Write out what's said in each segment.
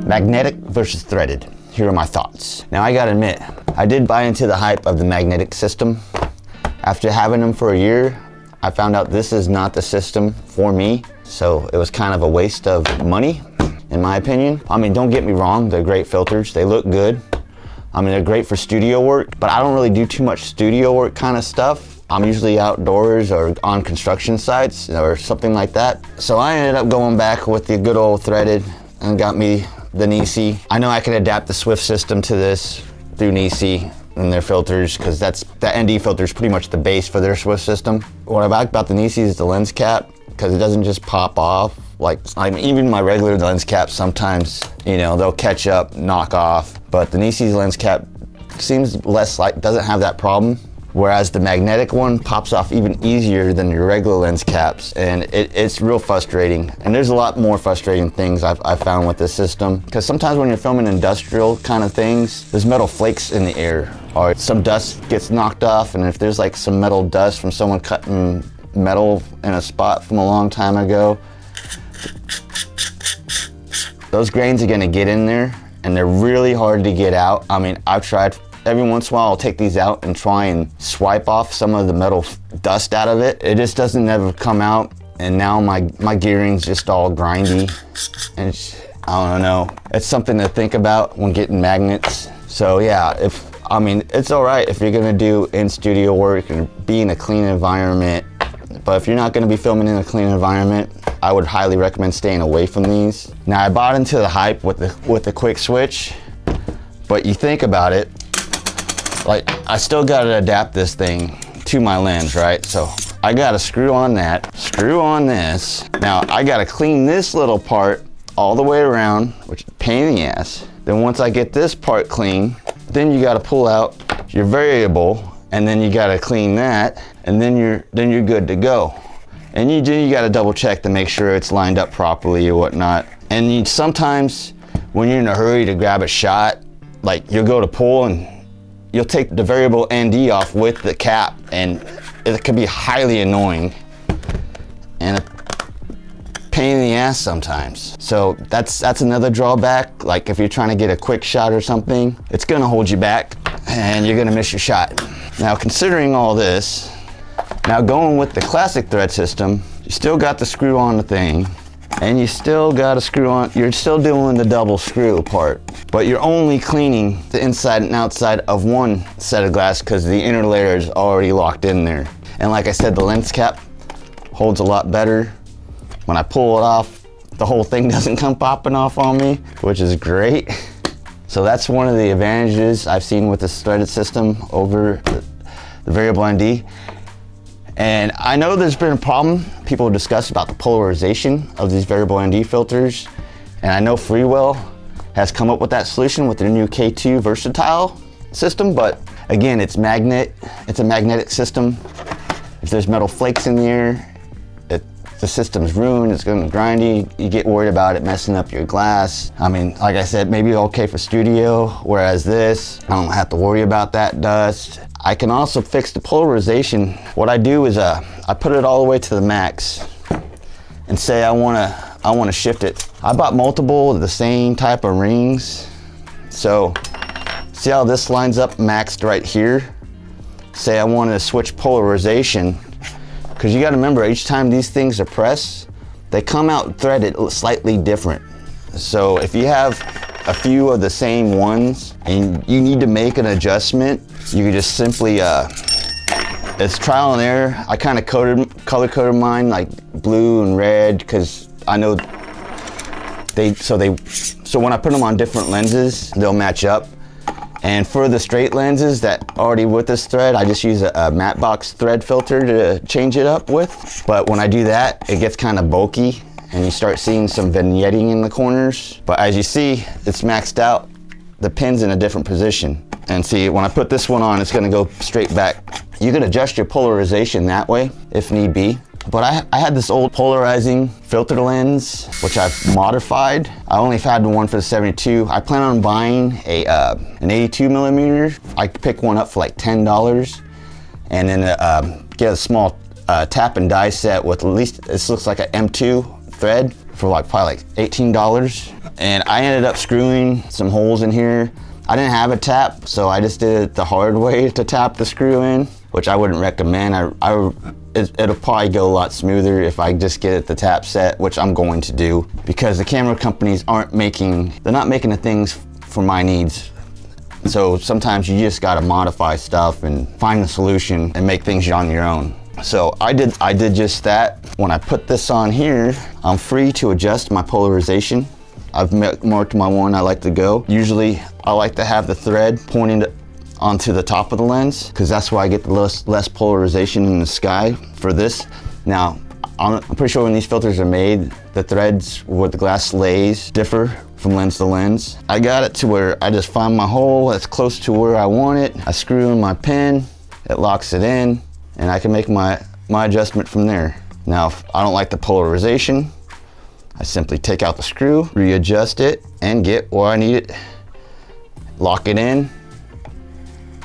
Magnetic versus threaded. Here are my thoughts. Now I gotta admit, I did buy into the hype of the magnetic system. After having them for a year, I found out this is not the system for me. So it was kind of a waste of money, in my opinion. I mean, don't get me wrong, they're great filters. They look good. I mean, they're great for studio work, but I don't really do too much studio work kind of stuff. I'm usually outdoors or on construction sites or something like that. So I ended up going back with the good old threaded and got me the NiSi. I know I can adapt the Swift system to this through NiSi and their filters, because that ND filter is pretty much the base for their Swift system. What I like about the NiSi is the lens cap, because it doesn't just pop off. Like, I mean, even my regular lens caps sometimes, you know, they'll catch up, knock off. But the NiSi's lens cap seems less like, doesn't have that problem. Whereas the magnetic one pops off even easier than your regular lens caps, and it's real frustrating. And there's a lot more frustrating things I've found with this system, because sometimes when you're filming industrial kind of things, there's metal flakes in the air, or some dust gets knocked off, and if there's like some metal dust from someone cutting metal in a spot from a long time ago, those grains are gonna get in there, and they're really hard to get out. I mean, I've tried. Every once in a while, I'll take these out and try and swipe off some of the metal dust out of it. It just doesn't ever come out. And now my gearing's just all grindy. And I don't know. It's something to think about when getting magnets. So yeah, I mean, it's all right if you're gonna do in-studio work and be in a clean environment. But if you're not gonna be filming in a clean environment, I would highly recommend staying away from these. Now, I bought into the hype with the quick switch, but you think about it, like, I still gotta adapt this thing to my lens, right? So I gotta screw on that, screw on this. Now I gotta clean this little part all the way around, which is a pain in the ass. Then once I get this part clean, then you gotta pull out your variable, and then you gotta clean that, and then you're good to go. And you gotta double check to make sure it's lined up properly or whatnot. And sometimes when you're in a hurry to grab a shot, like you'll go to pull and you'll take the variable ND off with the cap, and it can be highly annoying and a pain in the ass sometimes. So that's another drawback. Like if you're trying to get a quick shot or something, it's gonna hold you back and you're gonna miss your shot. Now, considering all this, now going with the classic thread system, you still got to screw on the thing, and you still got to screw on, you're still doing the double screw part, but you're only cleaning the inside and outside of one set of glass because the inner layer is already locked in there. And like I said, the lens cap holds a lot better. When I pull it off, the whole thing doesn't come popping off on me, which is great. So that's one of the advantages I've seen with this threaded system over the variable ND. And I know there's been a problem people discuss about the polarization of these variable ND filters. And I know Freewell has come up with that solution with their new K2 versatile system, but again, it's a magnetic system. If there's metal flakes in the air, the system's ruined, it's gonna grind you. You get worried about it messing up your glass. I mean, like I said, maybe okay for studio, whereas this, I don't have to worry about that dust. I can also fix the polarization. What I do is I put it all the way to the max and say I wanna shift it. I bought multiple of the same type of rings. So see how this lines up maxed right here? Say I want to switch polarization, because you got to remember, each time these things are pressed, they come out threaded slightly different. So if you have a few of the same ones and you need to make an adjustment, you can just simply, it's trial and error. I kind of color coded mine like blue and red, because I know so when I put them on different lenses, they'll match up. And for the straight lenses that already with this thread, I just use a matte box thread filter to change it up with. But when I do that, it gets kind of bulky and you start seeing some vignetting in the corners. But as you see, it's maxed out. The pin's in a different position. And see, when I put this one on, it's gonna go straight back. You can adjust your polarization that way if need be. But I had this old polarizing filter lens, which I've modified. I only had one for the 72. I plan on buying an 82 millimeter. I could pick one up for like $10 and then get a small tap and die set with at least, this looks like an M2 thread for like probably like $18. And I ended up screwing some holes in here. I didn't have a tap, so I just did it the hard way to tap the screw in, which I wouldn't recommend. It'll probably go a lot smoother if I just get it the tap set, which I'm going to do, because the camera companies they're not making the things for my needs. So sometimes you just gotta modify stuff and find a solution and make things on your own. So I did just that. When I put this on here, I'm free to adjust my polarization. I've marked my one I like to go. Usually I like to have the thread pointing onto the top of the lens, because that's why I get the less polarization in the sky for this. Now, I'm pretty sure when these filters are made, the threads where the glass lays differ from lens to lens. I got it to where I just find my hole that's close to where I want it. I screw in my pin, it locks it in, and I can make my adjustment from there. Now, if I don't like the polarization, I simply take out the screw, readjust it, and get where I need it, lock it in,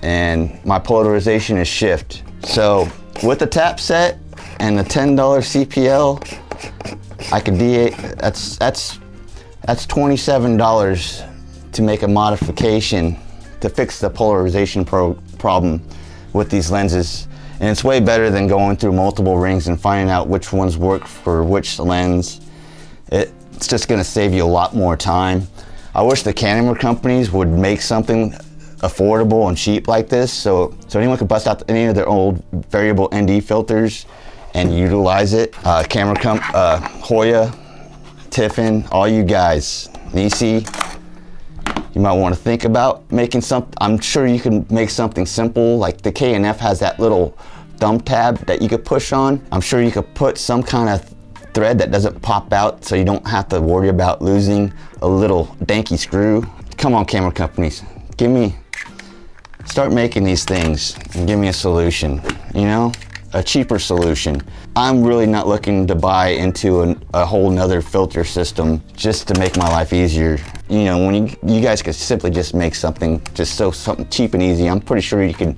and my polarization is shift. So with the tap set and the $10 CPL, I could that's $27 to make a modification to fix the polarization problem with these lenses. And it's way better than going through multiple rings and finding out which ones work for which lens. It's just gonna save you a lot more time. I wish the camera companies would make something affordable and cheap like this, so anyone could bust out any of their old variable ND filters and utilize it. Hoya, Tiffin, all you guys, NiSi, you might want to think about making something. I'm sure you can make something simple, like the K&F has that little thumb tab that you could push on. I'm sure you could put some kind of thread that doesn't pop out, so you don't have to worry about losing a little danky screw. Come on, camera companies, start making these things and give me a solution, you know, a cheaper solution. I'm really not looking to buy into a whole nother filter system just to make my life easier. You know, when you guys could simply just make something something cheap and easy. I'm pretty sure you could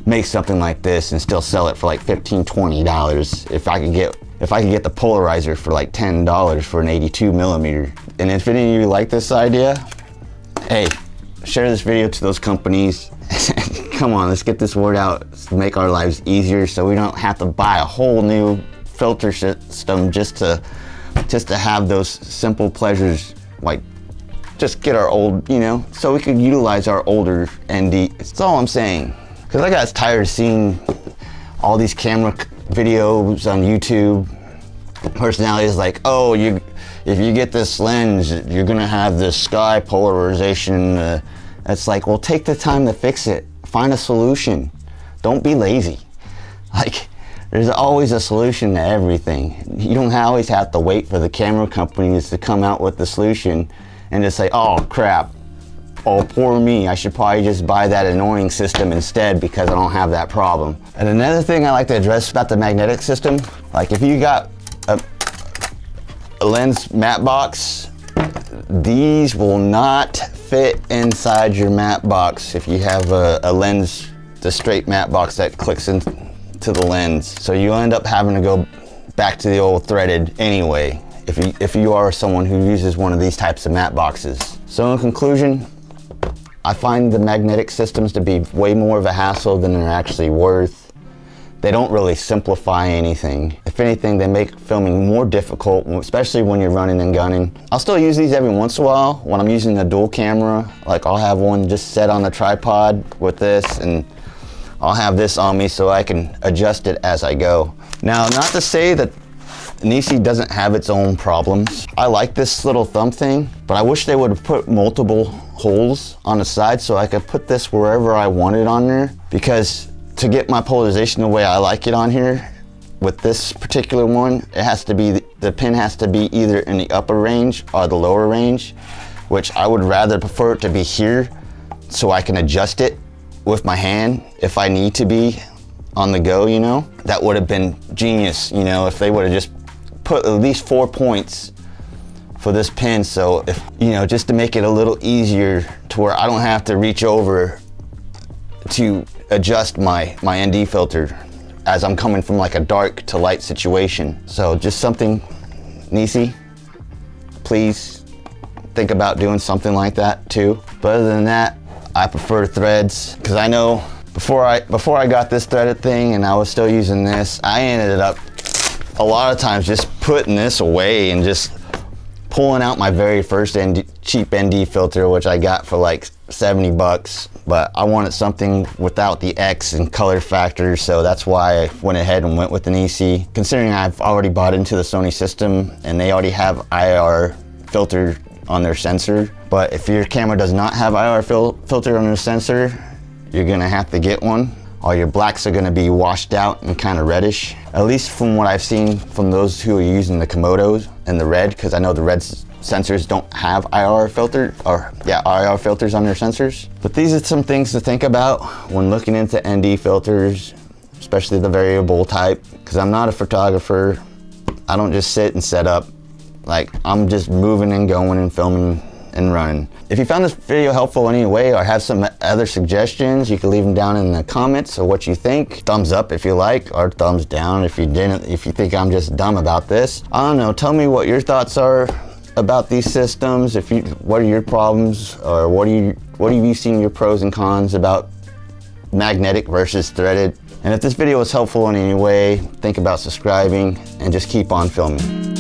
make something like this and still sell it for like $15, $20 if I could get the polarizer for like $10 for an 82mm. And if any of you like this idea, hey, share this video to those companies. Come on, let's get this word out to make our lives easier so we don't have to buy a whole new filter system just to have those simple pleasures, like just get our old, you know, so we can utilize our older ND. That's all I'm saying. Because I got tired of seeing all these camera videos on YouTube. Personalities like, oh, if you get this lens, you're gonna have this sky polarization. It's like, well, take the time to fix it. Find a solution. Don't be lazy. Like, there's always a solution to everything. You don't always have to wait for the camera companies to come out with the solution and just say, oh crap, oh poor me, I should probably just buy that annoying system instead because I don't have that problem. And another thing I like to address about the magnetic system, like if you got a lens matte box, these will not fit inside your matte box if you have a lens, the straight matte box that clicks into the lens. So you end up having to go back to the old threaded anyway, if you are someone who uses one of these types of matte boxes. So in conclusion, I find the magnetic systems to be way more of a hassle than they're actually worth. They don't really simplify anything. If anything, they make filming more difficult, especially when you're running and gunning. I'll still use these every once in a while when I'm using a dual camera. Like I'll have one just set on the tripod with this, and I'll have this on me so I can adjust it as I go. Now, not to say that NiSi doesn't have its own problems. I like this little thumb thing, but I wish they would have put multiple holes on the side so I could put this wherever I wanted on there, because to get my polarization the way I like it on here, with this particular one, it has to be, the pin has to be either in the upper range or the lower range, which I would rather prefer it to be here so I can adjust it with my hand if I need to be on the go, you know? That would have been genius, you know, if they would have just put at least 4 points for this pin, so if, you know, just to make it a little easier to where I don't have to reach over to adjust my ND filter as I'm coming from like a dark to light situation. So just something, NiSi, please think about doing something like that too. But other than that, I prefer threads, because I know before I got this threaded thing and I was still using this, I ended up a lot of times just putting this away and just pulling out my very first cheap ND filter, which I got for like 70 bucks. But I wanted something without the X and color factor, so that's why I went ahead and went with the NiSi. Considering I've already bought into the Sony system and they already have IR filter on their sensor. But if your camera does not have IR filter on their sensor, you're gonna have to get one. All your blacks are gonna be washed out and kind of reddish. At least from what I've seen from those who are using the Komodos and the Red, because I know the Red sensors don't have IR filters on their sensors. But these are some things to think about when looking into ND filters, especially the variable type, because I'm not a photographer. I don't just sit and set up. Like, I'm just moving and going and filming and running. If you found this video helpful in any way or have some other suggestions, you can leave them down in the comments of what you think. Thumbs up if you like, or thumbs down if you didn't, if you think I'm just dumb about this. I don't know, tell me what your thoughts are about these systems. What are your problems, or what have you seen your pros and cons about magnetic versus threaded? And if this video was helpful in any way, think about subscribing and just keep on filming.